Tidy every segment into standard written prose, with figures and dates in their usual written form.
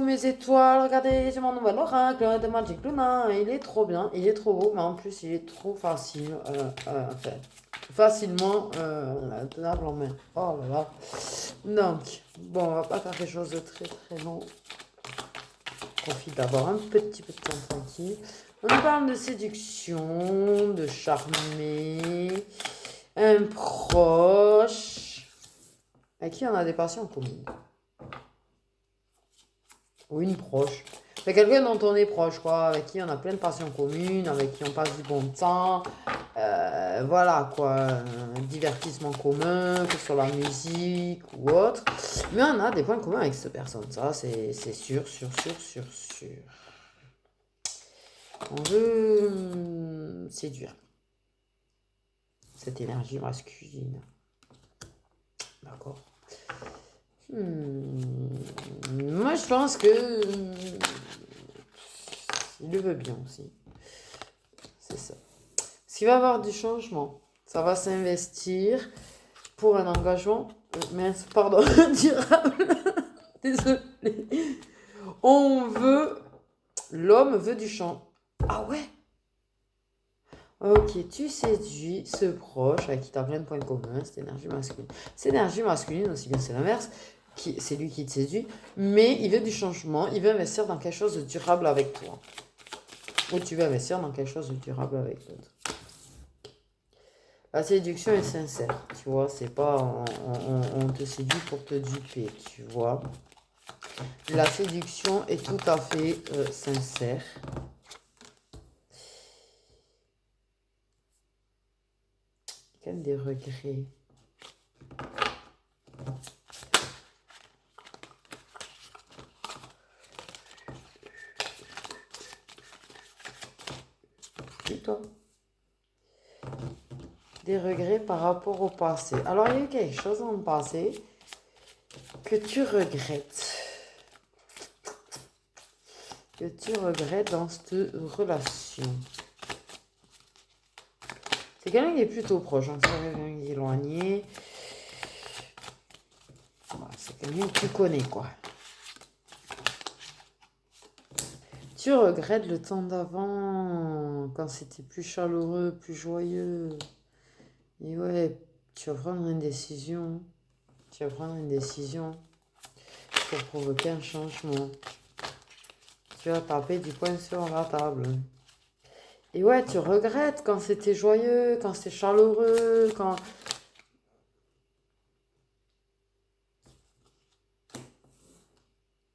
Mes étoiles, regardez, j'ai mon nouvel oracle de Magic Luna. Il est trop bien, il est trop beau, mais en plus il est trop facile. Enfin, facilement tenable en main. Oh là là. Donc, bon, on va pas faire quelque chose de très très long. Profite d'avoir un petit peu de temps tranquille. On parle de séduction, de charmer, un proche. Avec qui on a des passions communes. Ou une proche. C'est quelqu'un dont on est proche, quoi, avec qui on a plein de passions communes, avec qui on passe du bon temps. Voilà, quoi. Un divertissement commun, que ce soit la musique ou autre. Mais on a des points communs avec cette personne. Ça, c'est sûr, sûr, sûr, sûr, sûr. On veut séduire cette énergie masculine. D'accord. Moi, je pense que il le veut bien aussi. C'est ça. Parce qu'il va y avoir du changement. Ça va s'investir pour un engagement. Mince, pardon, durable. Désolée. On veut. L'homme veut du changement. Ah ouais? Ok, tu séduis ce proche avec qui tu as plein de points communs, cette énergie masculine. Cette énergie masculine, aussi bien c'est l'inverse, c'est lui qui te séduit, mais il veut du changement, il veut investir dans quelque chose de durable avec toi. Ou tu veux investir dans quelque chose de durable avec l'autre. La séduction est sincère, tu vois, c'est pas on te séduit pour te duper, tu vois. La séduction est tout à fait sincère. Quel des regrets. Et toi? Des regrets par rapport au passé. Alors, il y a eu quelque chose dans le passé que tu regrettes. Que tu regrettes dans cette relation. C'est quelqu'un qui est plutôt proche, hein. C'est quelqu'un qui est éloigné. Voilà, c'est quelqu'un que tu connais, quoi. Tu regrettes le temps d'avant, quand c'était plus chaleureux, plus joyeux. Et ouais, tu vas prendre une décision. Tu vas prendre une décision pour provoquer un changement. Tu vas taper du poing sur la table. Et ouais, tu regrettes quand c'était joyeux, quand c'était chaleureux, quand...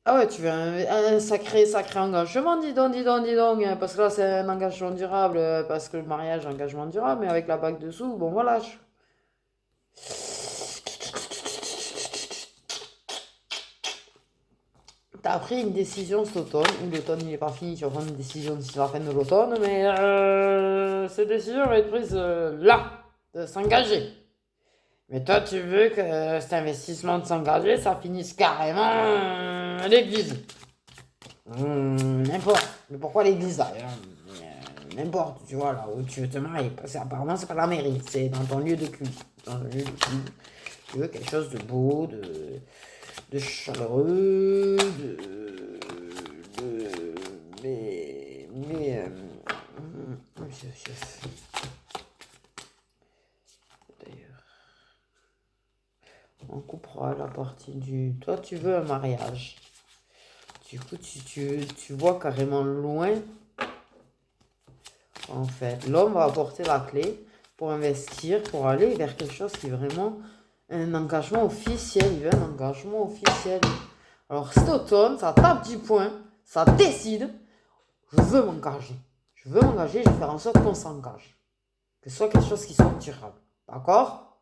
Ah ouais, tu veux un sacré, sacré engagement, dis donc, hein, parce que là, c'est un engagement durable, parce que le mariage est un engagement durable, mais avec la bague dessous, bon voilà. T'as pris une décision cet automne, ou l'automne il n'est pas fini, tu vas prendre une décision d'ici la fin de l'automne, mais cette décision va être prise là, de s'engager. Mais toi, tu veux que cet investissement de s'engager, ça finisse carrément à l'église. N'importe. Mais pourquoi l'église d'ailleurs? N'importe, tu vois, là où tu veux te marier. Parce que apparemment, c'est pas la mairie, c'est dans ton lieu de culte. Dans le lieu de culte. Tu veux quelque chose de beau, de chaleureux, mais, d'ailleurs, on coupera la partie du. Toi, tu veux un mariage. Du coup, tu vois carrément loin. En fait, l'homme va apporter la clé pour investir, pour aller vers quelque chose qui est vraiment un engagement officiel. Il veut un engagement officiel. Alors, cet automne, ça tape du poing, ça décide. Je veux m'engager. Je veux m'engager, je vais faire en sorte qu'on s'engage. Que ce soit quelque chose qui soit durable. D'accord?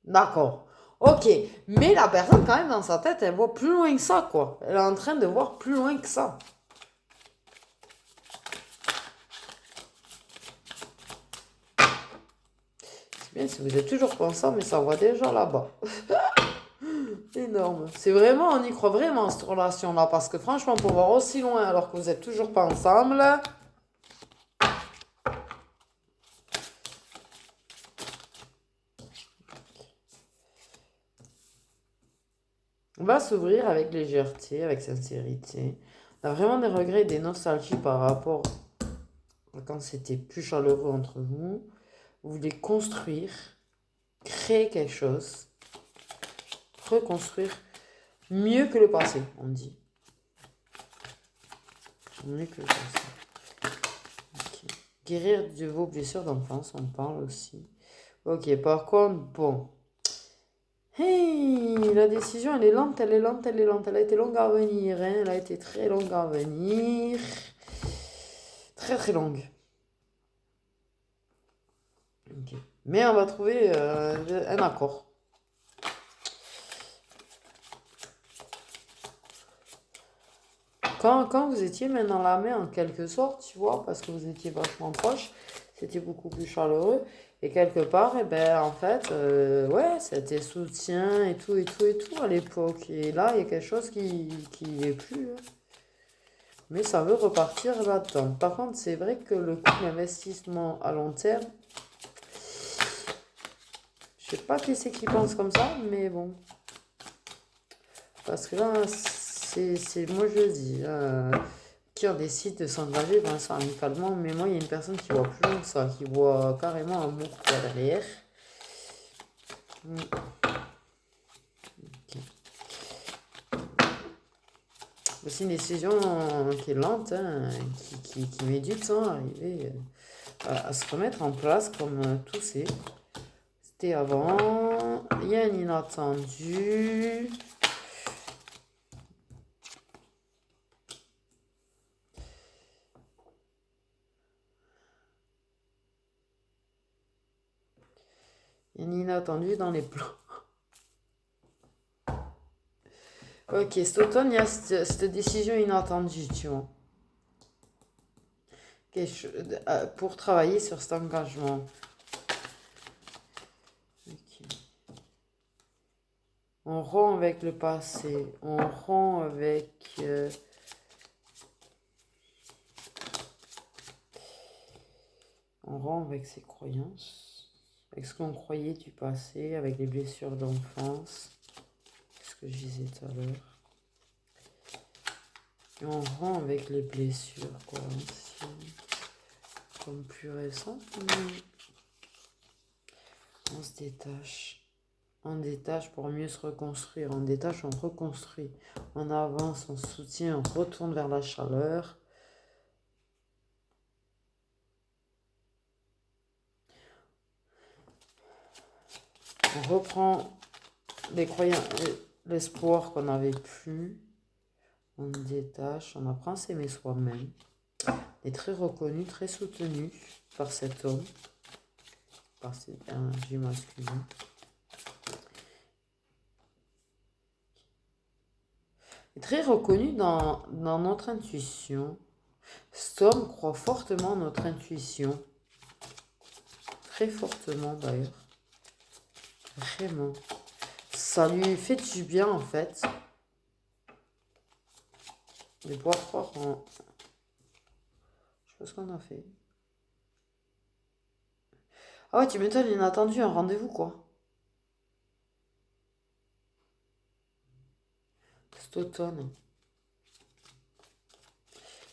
D'accord. Ok. Mais la personne, quand même, dans sa tête, elle voit plus loin que ça, quoi. Elle est en train de voir plus loin que ça. C'est bien si vous êtes toujours pas ensemble, mais ça voit déjà là-bas. Énorme. C'est vraiment, on y croit vraiment, cette relation-là. Parce que franchement, pour voir aussi loin alors que vous êtes toujours pas ensemble. va s'ouvrir avec légèreté, avec sincérité. On a vraiment des regrets et des nostalgies par rapport à quand c'était plus chaleureux entre vous. Vous voulez construire, créer quelque chose, reconstruire mieux que le passé, on dit. Mieux que le passé. Ok. Guérir de vos blessures d'enfance, on parle aussi. Ok, par contre, bon. Hey, la décision, elle est lente, elle est lente, elle est lente. Elle a été longue à venir, hein. Elle a été très longue à venir. Très, très longue. Ok. Mais on va trouver un accord. Quand vous étiez main dans la main, en quelque sorte, tu vois, parce que vous étiez vachement proches, c'était beaucoup plus chaleureux. Et quelque part, eh ben, en fait, ouais, c'était soutien et tout, et tout, et tout à l'époque. Et là, il y a quelque chose qui n'y est plus, hein. Mais ça veut repartir là-dedans. Par contre, c'est vrai que le coût d'investissement à long terme, je sais pas qui c'est qui pense comme ça, mais bon. Parce que là, moi je dis, qui en décide de s'engager dans ça amicalement, mais moi il y a une personne qui voit plus loin que ça, qui voit carrément un mot derrière. Mm. Ok. C'est une décision qui est lente, hein, qui met du temps à arriver à se remettre en place comme tout c'est. C'était avant, il y a un inattendu. Il y a un inattendu dans les plans. Ok, cet automne, il y a cette décision inattendue, tu vois. Pour travailler sur cet engagement. Ok. On rompt avec le passé, on rompt avec ses croyances, avec ce qu'on croyait du passé, avec les blessures d'enfance, ce que je disais tout à l'heure. Et on rompt avec les blessures, quoi, anciennes, comme plus récentes, mais on se détache. On détache pour mieux se reconstruire. On détache, on reconstruit. On avance, on soutient, on retourne vers la chaleur. On reprend les croyances, l'espoir qu'on n'avait plus. On détache, on apprend à s'aimer soi-même. On est très reconnu, très soutenu par cet homme, par cette énergie masculine. Il est très reconnu dans notre intuition. Cet homme croit fortement en notre intuition. Très fortement d'ailleurs. Vraiment. Ça lui fait du bien en fait. De pouvoir croire en... Je sais pas ce qu'on a fait. Ah ouais, tu m'étonnes, inattendu, un rendez-vous quoi. Cet automne.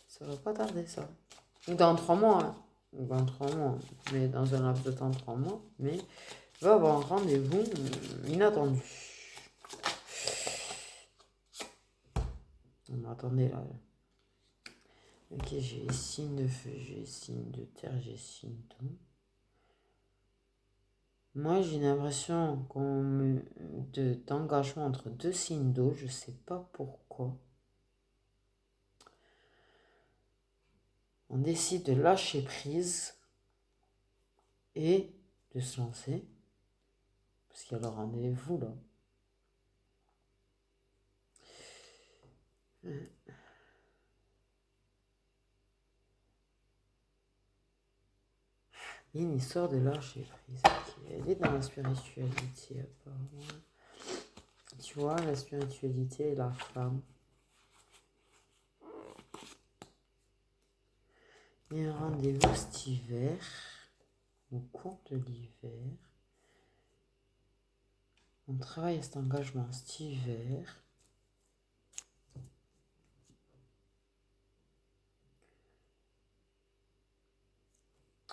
Ça va pas tarder ça. Ou dans 3 mois, hein. Ou dans 3 mois. Mais dans un laps de temps de 3 mois. Mais il va avoir un rendez-vous inattendu. Attendez là. Ok, j'ai signe de feu, j'ai signe de terre, j'ai signe d'eau. Moi, j'ai l'impression d'engagement entre deux signes d'eau, je sais pas pourquoi. On décide de lâcher prise et de se lancer. Parce qu'il y a le rendez-vous là. Il y a une histoire de lâcher prise. Elle est dans la spiritualité apparemment. Tu vois, la spiritualité et la femme. Il y a un rendez-vous cet hiver, au cours de l'hiver. On travaille à cet engagement cet hiver.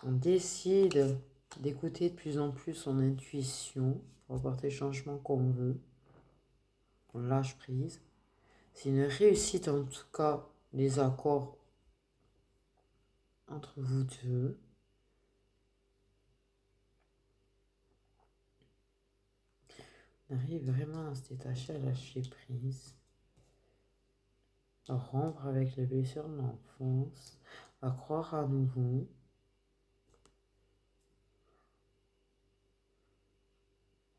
On décide d'écouter de plus en plus son intuition pour apporter le changement qu'on veut. On lâche prise. C'est une réussite en tout cas, les accords entre vous deux. On arrive vraiment à se détacher, à lâcher prise, à rompre avec les blessures de l'enfance, à croire à nouveau.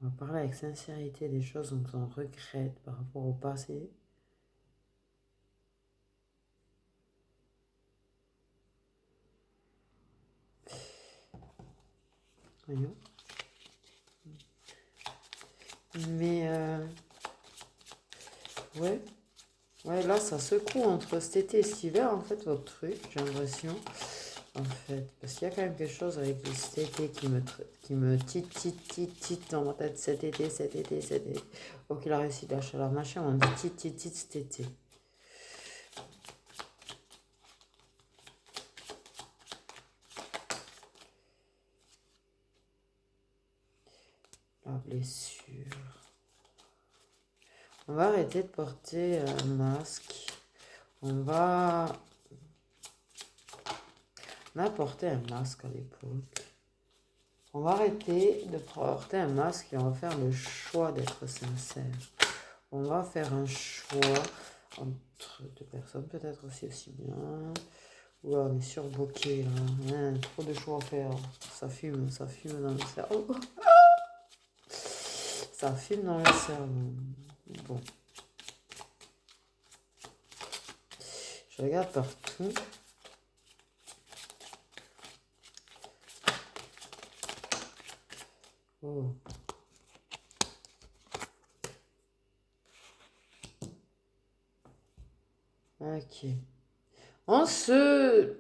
On va parler avec sincérité des choses dont on regrette par rapport au passé. Voyons. Mais ouais. Ouais, là, ça secoue entre cet été et cet hiver, en fait, votre truc, j'ai l'impression. En fait, parce qu'il y a quand même quelque chose avec cet été qui me tit dans ma tête, cet été. Ok, il a réussi de lâcher la machin, on dit tit cet été. La blessure. On va arrêter de porter un masque. On a porté un masque à l'époque. On va arrêter de porter un masque et on va faire le choix d'être sincère. On va faire un choix entre deux personnes, peut-être aussi bien. Ouais, on est surbooké là. Hein, trop de choix à faire. Ça fume dans le cerveau. Ça fume dans le cerveau. Bon. Je regarde partout. Oh. Ok. On se...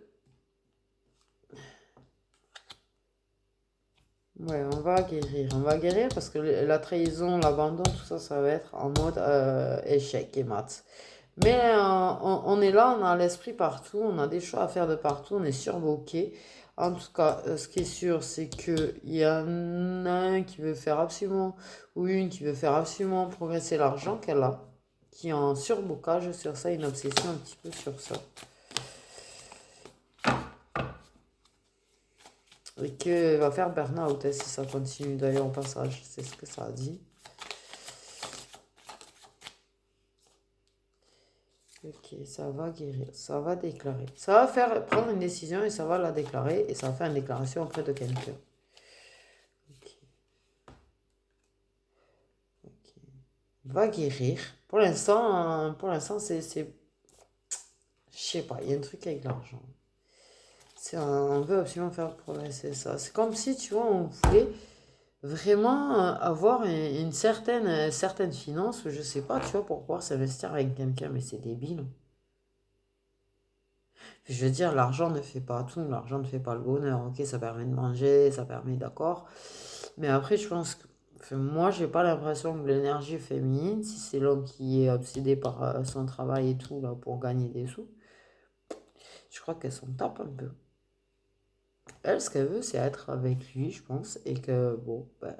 Ouais, on va guérir. On va guérir parce que la trahison, l'abandon, tout ça, ça va être en mode échec et maths. Mais on est là, on a l'esprit partout, on a des choix à faire de partout, on est surboqué. En tout cas, ce qui est sûr, c'est qu'il y en a un qui veut faire absolument, ou une qui veut faire absolument progresser l'argent qu'elle a, qui est en surbocage sur ça, une obsession un petit peu sur ça. Et qu'elle va faire burn-out si ça continue d'ailleurs au passage, c'est ce que ça a dit. Ok, ça va guérir, ça va déclarer. Ça va faire prendre une décision et ça va la déclarer et ça va faire une déclaration auprès de quelqu'un. Ok. Ok. Va guérir. Pour l'instant, je sais pas, il y a un truc avec l'argent. On veut absolument faire progresser ça. C'est comme si, tu vois, on voulait vraiment avoir une certaine finance, ou je sais pas, tu vois, pour pouvoir s'investir avec quelqu'un, mais c'est débile. Je veux dire, l'argent ne fait pas tout, l'argent ne fait pas le bonheur. Ok, ça permet de manger, ça permet, d'accord. Mais après, je pense que, enfin, moi, j'ai pas l'impression que l'énergie féminine, si c'est l'homme qui est obsédé par son travail et tout, là, pour gagner des sous, je crois qu'elle s'en tape un peu. Elle, ce qu'elle veut, c'est être avec lui, je pense, et que, bon, ben,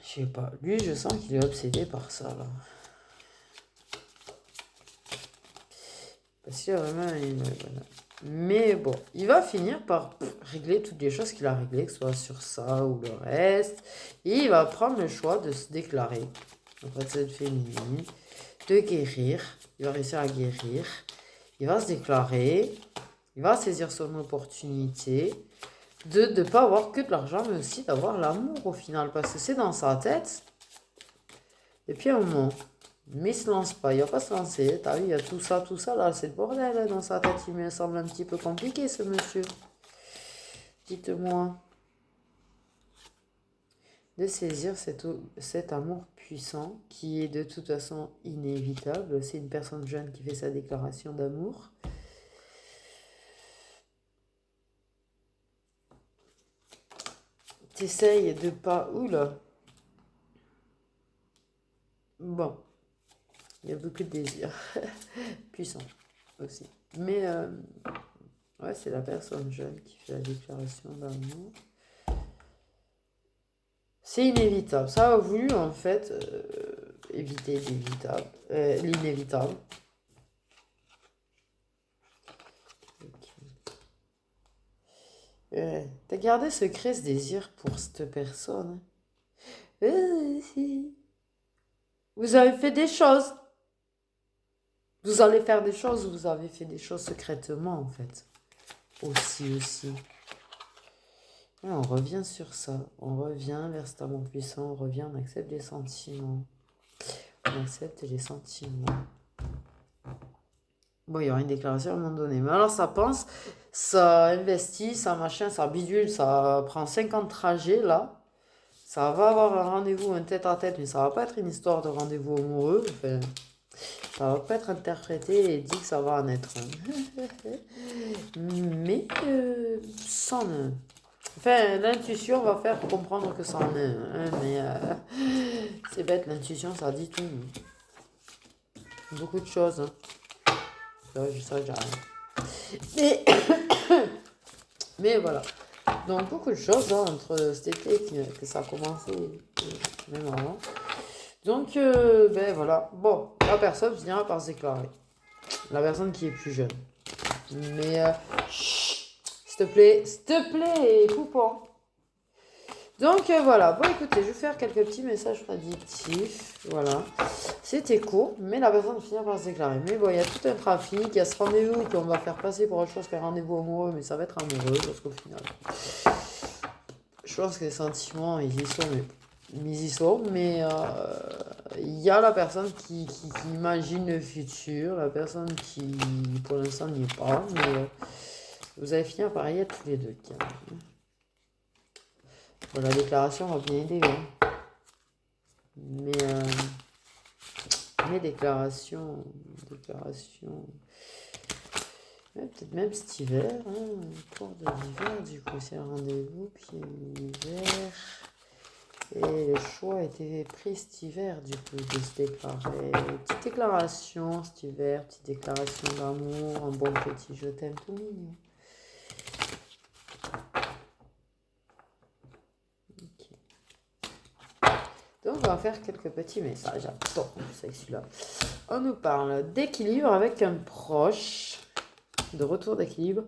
je sais pas. Lui, je sens qu'il est obsédé par ça, là. Parce qu'il y a vraiment voilà. Mais bon, il va finir par régler toutes les choses qu'il a réglées, que ce soit sur ça ou le reste. Et il va prendre le choix de se déclarer auprès de cette féminine, de guérir. Il va réussir à guérir. Il va se déclarer. Il va saisir son opportunité de ne pas avoir que de l'argent, mais aussi d'avoir l'amour au final. Parce que c'est dans sa tête depuis un moment. Mais il se lance pas, il va pas se lancer. T'as vu, il y a tout ça là, c'est le bordel là, dans sa tête. Il me semble un petit peu compliqué ce monsieur. Dites-moi. De saisir cet amour puissant qui est de toute façon inévitable. C'est une personne jeune qui fait sa déclaration d'amour. T'essayes de pas... Oula. Bon, il y a beaucoup de désirs. Puissant aussi. Mais Ouais, c'est la personne jeune qui fait la déclaration d'amour. C'est inévitable. Ça a voulu, en fait, éviter l'inévitable. T'as gardé secret ce désir pour cette personne. Si. Vous avez fait des choses. Vous allez faire des choses, vous avez fait des choses secrètement, en fait. Aussi. Ouais, on revient sur ça. On revient vers cet amour puissant. On revient, on accepte les sentiments. On accepte les sentiments. Bon, il y aura une déclaration à un moment donné. Mais alors, ça pense, ça investit, ça machin, ça bidule, ça prend 50 trajets, là. Ça va avoir un rendez-vous, un tête-à-tête, mais ça va pas être une histoire de rendez-vous amoureux. Enfin, ça va pas être interprété et dit que ça va en être un. Mais, sans... Enfin, l'intuition va faire comprendre que ça en est un. Mais c'est bête, l'intuition, ça dit tout. Beaucoup de choses. Hein. Ça, j'ai rien. Mais voilà. Donc, beaucoup de choses hein, entre cet été que ça a commencé, même avant. Donc, ben voilà. Bon, la personne finira par se déclarer. La personne qui est plus jeune. Mais, s'il te plaît, poupon. Donc, voilà. Bon, écoutez, je vais faire quelques petits messages prédictifs. Voilà. C'était court, mais la personne finira par se déclarer. Mais bon, il y a tout un trafic. Il y a ce rendez-vous qu'on va faire passer pour autre chose qu'un rendez-vous amoureux, mais ça va être amoureux, parce qu'au final, je pense que les sentiments, ils y sont, mais il y a la personne qui imagine le futur, la personne qui, pour l'instant, n'y est pas, mais vous allez finir par y être tous les deux. Bon, la déclaration va bien aider, hein. Mais déclaration, ouais, peut-être même cet hiver, hein, cours de l'hiver, du coup c'est un rendez-vous, puis l'hiver. Et le choix a été pris cet hiver, du coup, de se déclarer. Petite déclaration cet hiver, petite déclaration d'amour, un bon petit je t'aime tout mignon. Ok. Donc, on va faire quelques petits messages. Attends, c'est celui-là. On nous parle d'équilibre avec un proche, de retour d'équilibre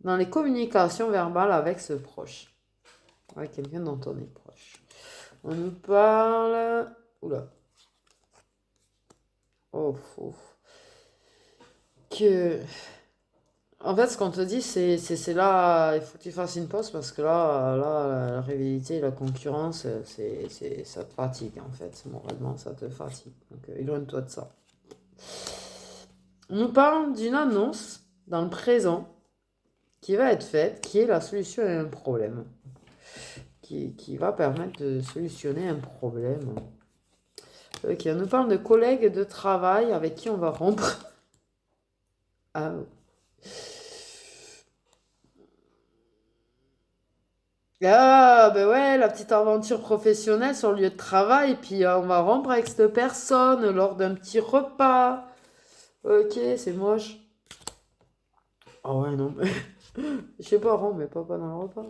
dans les communications verbales avec ce proche, avec quelqu'un dont on est proche. On nous parle... Oula. Oh. Que... En fait, ce qu'on te dit, c'est là, il faut que tu fasses une pause parce que là la rivalité, la concurrence, ça te fatigue en fait. Moralement, ça te fatigue. Donc, éloigne-toi de ça. On nous parle d'une annonce dans le présent qui va être faite, qui est la solution à un problème. Qui va permettre de solutionner un problème. Ok, on nous parle de collègues de travail avec qui on va rompre. Ah. Ah, ben ouais, la petite aventure professionnelle sur le lieu de travail, puis on va rompre avec cette personne lors d'un petit repas. Ok, c'est moche. Ah ouais, non, mais... Je sais pas, rompre, mais pas dans le repas.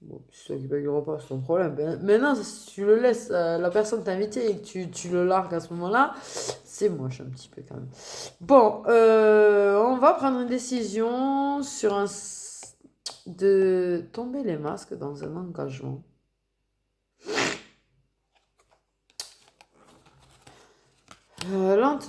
Bon, c'est toi qui paye le repas, c'est ton problème. Maintenant, si tu le laisses, la personne t'inviter et que tu le largues à ce moment-là, c'est moche un petit peu quand même. Bon, on va prendre une décision sur de tomber les masques dans un engagement. Lentement.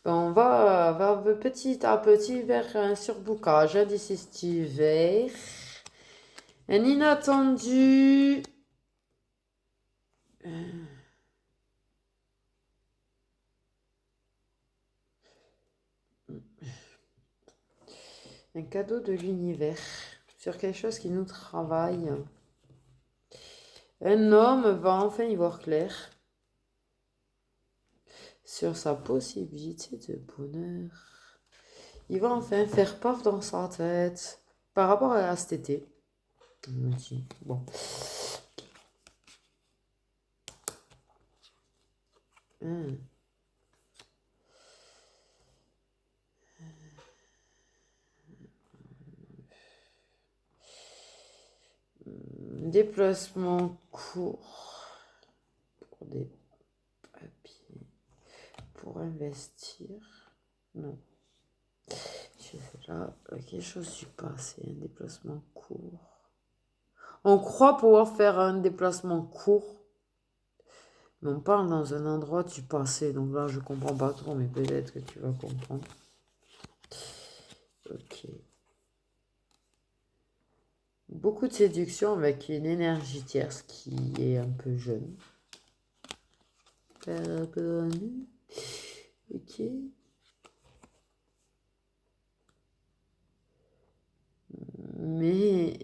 On va petit à petit vers un surbookage d'ici cet hiver. Un inattendu. Un cadeau de l'univers. Sur quelque chose qui nous travaille. Un homme va enfin y voir clair. Sur sa possibilité de bonheur. Il va enfin faire paf dans sa tête. Par rapport à cet été. Bon. Hein. Déplacement court pour des papiers. Pour investir. Non. Je sais là, quelque chose du passé, un déplacement court. On croit pouvoir faire un déplacement court, mais on parle dans un endroit du passé. Donc là, je comprends pas trop, mais peut-être que tu vas comprendre. Ok. Beaucoup de séduction avec une énergie tierce qui est un peu jeune. Ok. Mais...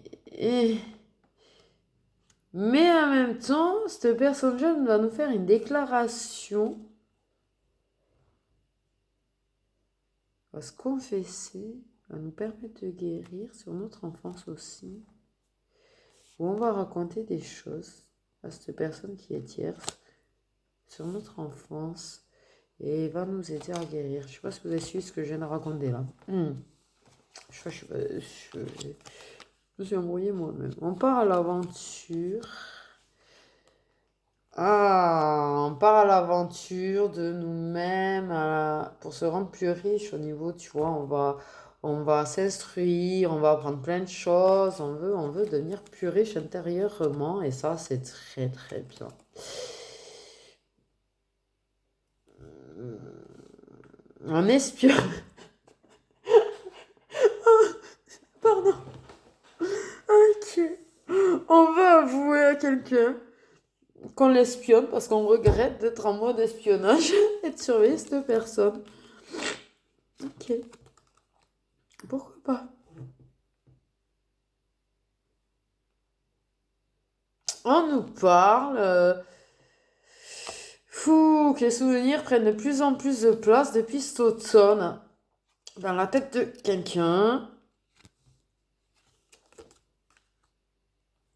Mais en même temps, cette personne jeune va nous faire une déclaration. Va se confesser, va nous permettre de guérir sur notre enfance aussi. Où on va raconter des choses à cette personne qui est tierce sur notre enfance et va nous aider à guérir. Je ne sais pas si vous avez suivi ce que je viens de raconter là. Je me suis embrouillée moi-même. On part à l'aventure. On part à l'aventure de nous-mêmes pour se rendre plus riche au niveau, tu vois, on va s'instruire, on va apprendre plein de choses, on veut devenir plus riche intérieurement et ça, c'est très très bien. Un espion. Pardon. Ok. On veut avouer à quelqu'un qu'on l'espionne parce qu'on regrette d'être en mode espionnage et de surveiller cette personne. Ok. Pourquoi pas? On nous parle que les souvenirs prennent de plus en plus de place depuis cet automne dans la tête de quelqu'un.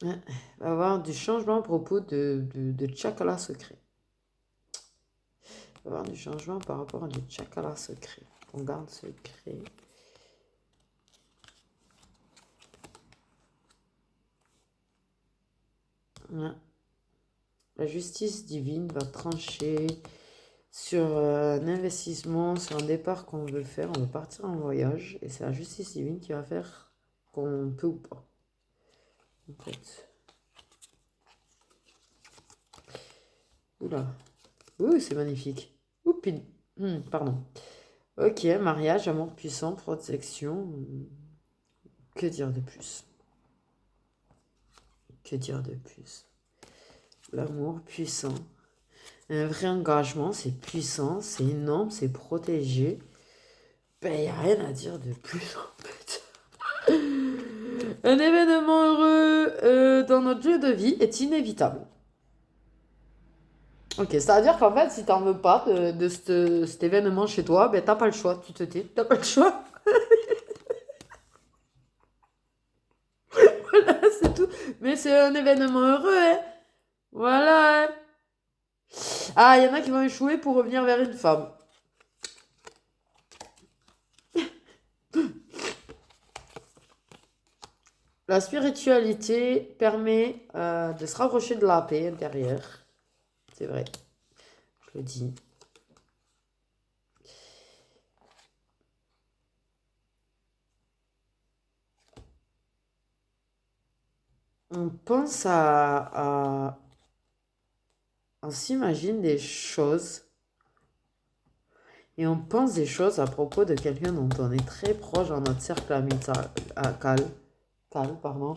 Il va y avoir du changement à propos de Chakala secret. Il va y avoir du changement par rapport à du Chakala secret. On garde secret. La justice divine va trancher sur un investissement, sur un départ qu'on veut faire. On veut partir en voyage et c'est la justice divine qui va faire qu'on peut ou pas. En fait. Oula. Ouh, c'est magnifique. Oupine. Pardon. Ok, mariage, amour puissant, protection. Que dire de plus? Que dire de plus? L'amour puissant. Un vrai engagement, c'est puissant, c'est énorme, c'est protégé. Ben, il n'y a rien à dire de plus en fait. Un événement heureux dans notre jeu de vie est inévitable. Ok, c'est-à-dire qu'en fait, si t'en veux pas de cet événement chez toi, ben t'as pas le choix, tu te tais, t'as pas le choix. Voilà, c'est tout. Mais c'est un événement heureux, hein. Voilà, hein. Ah, il y en a qui vont échouer pour revenir vers une femme. La spiritualité permet de se rapprocher de la paix intérieure. C'est vrai, je le dis. On pense on s'imagine des choses et on pense des choses à propos de quelqu'un dont on est très proche dans notre cercle amical, pardon.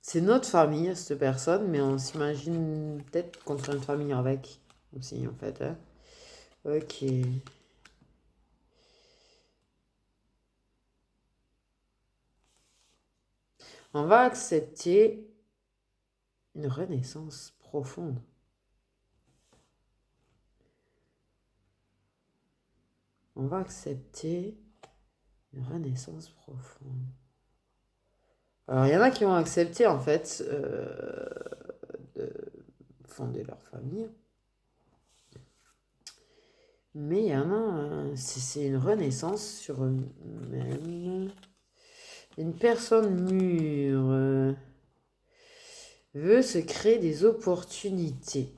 C'est notre famille, cette personne, mais on s'imagine peut-être qu'on fait une famille avec aussi, en fait. Hein. Ok. On va accepter une renaissance profonde. On va accepter une renaissance profonde. Alors, il y en a qui vont accepter, en fait, de fonder leur famille. Mais il y en a, c'est une renaissance sur eux-mêmes. Une personne mûre veut se créer des opportunités.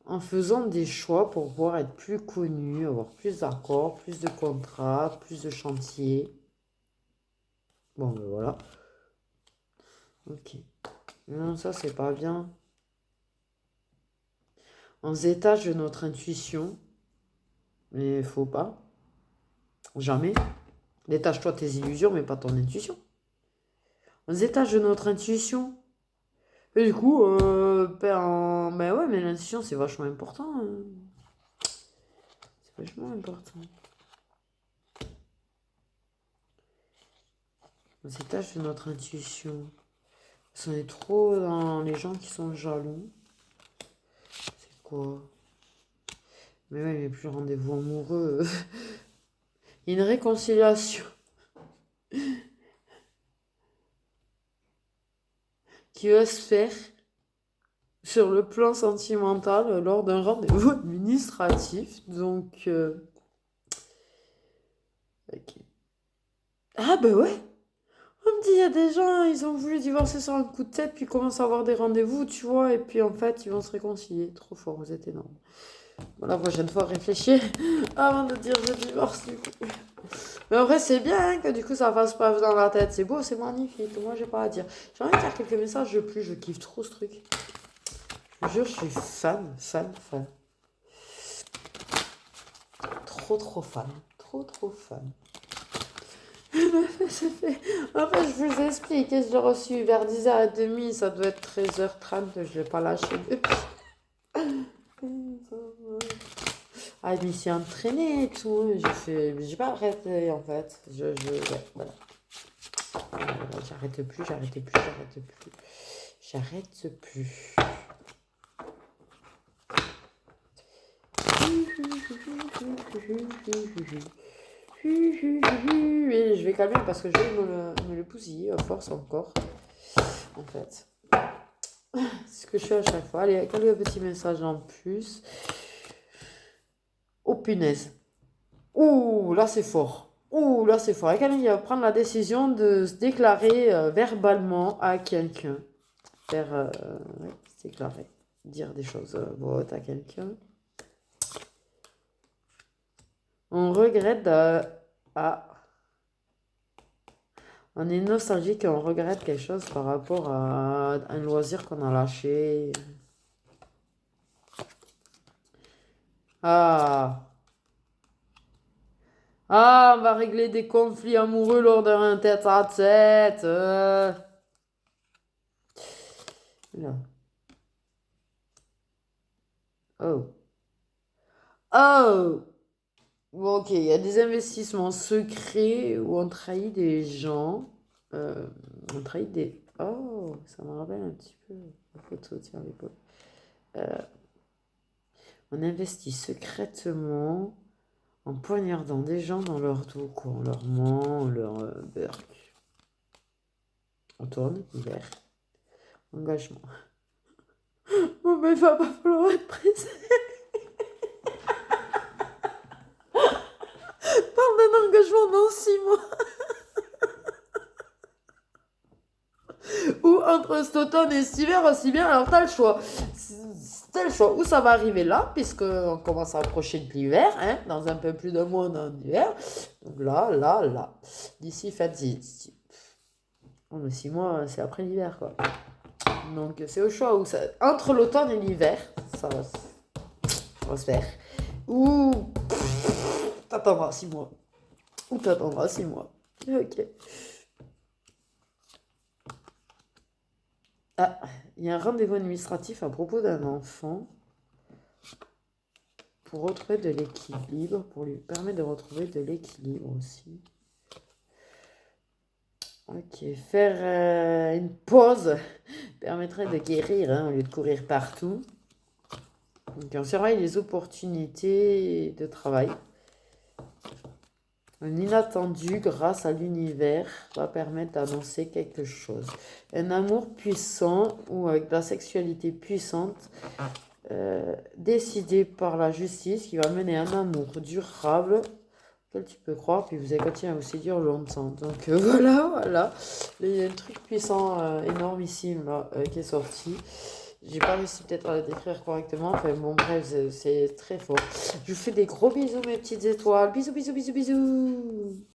En faisant des choix pour pouvoir être plus connu, avoir plus d'accords, plus de contrats, plus de chantiers. Bon, ben voilà. Ok. Non, ça, c'est pas bien. On se détache de notre intuition. Mais il faut pas. Jamais. Détache-toi de tes illusions, mais pas ton intuition. On se détache de notre intuition. Et du coup, ben ouais, mais l'intuition, c'est vachement important. C'est vachement important. On se détache de notre intuition. On est trop dans les gens qui sont jaloux. C'est quoi? Mais ouais, il n'y a plus de rendez-vous amoureux. Une réconciliation qui va se faire sur le plan sentimental lors d'un rendez-vous administratif. Donc, ok. Ah bah ouais. On me dit, il y a des gens, ils ont voulu divorcer sur un coup de tête, puis commencent à avoir des rendez-vous, tu vois, et puis en fait, ils vont se réconcilier. Trop fort, vous êtes énorme. Bon, la prochaine fois, réfléchir avant de dire je divorce, du coup. Mais en vrai, c'est bien hein, que du coup, ça fasse pas dans la tête. C'est beau, c'est magnifique. Moi, j'ai pas à dire. J'ai envie de faire quelques messages de plus. Je kiffe trop ce truc. Je vous jure, je suis fan. Trop fan. Trop fan. En fait, je vous explique. Je l'ai reçu vers 10h30. Ça doit être 13h30. Je l'ai pas lâché depuis. Ah, je m'y suis entraînée et tout. J'ai pas arrêté en fait. Ouais, voilà. J'arrête plus. Et je vais calmer parce que je vais me le bousiller à force encore. En fait. C'est ce que je fais à chaque fois. Allez, quelques petits messages en plus. Oh punaise. Ouh, là c'est fort. Ouh, là c'est fort. Et quelqu'un qui va prendre la décision de se déclarer verbalement à quelqu'un. Faire, ouais, se déclarer. Dire des choses à quelqu'un. On regrette ah, on est nostalgique et on regrette quelque chose par rapport à un loisir qu'on a lâché. Ah. Ah, on va régler des conflits amoureux lors d'un tête-à-tête. Là. Oh. Oh. Bon, ok, il y a des investissements secrets où on trahit des gens. On trahit des... Oh, ça me rappelle un petit peu la photo, tiens, les potes. On investit secrètement en poignardant des gens dans leur dos, quoi. On leur ment, on leur burk. On tourne, hiver. Engagement. Bon, mais il va pas falloir être pressé. Parle d'un engagement dans 6 mois. Ou entre cet automne et cet hiver, aussi bien, alors t'as le choix. T'as le choix. Où ça va arriver là, puisqu'on commence à approcher de l'hiver, hein, dans un peu plus d'un mois dans l'hiver. Donc là. D'ici fin d'ici. Oh, mais 6 mois, c'est après l'hiver, quoi. Donc c'est au choix où ça. Entre l'automne et l'hiver, ça va se faire. Ou t'attendras 6 mois. Ou t'attendras 6 mois. Ok. Ah, il y a un rendez-vous administratif à propos d'un enfant pour retrouver de l'équilibre, pour lui permettre de retrouver de l'équilibre aussi. Ok, faire une pause permettrait de guérir hein, au lieu de courir partout. Donc on surveille les opportunités de travail. Un inattendu grâce à l'univers va permettre d'annoncer quelque chose. Un amour puissant ou avec de la sexualité puissante, décidé par la justice, qui va mener un amour durable auquel tu peux croire, puis vous allez continuer à vous séduire longtemps. Donc voilà. Il y a un truc puissant, énormissime là, qui est sorti. J'ai pas réussi peut-être à le décrire correctement. Enfin bon, bref, c'est très fort. Je vous fais des gros bisous, mes petites étoiles. Bisous, bisous, bisous, bisous.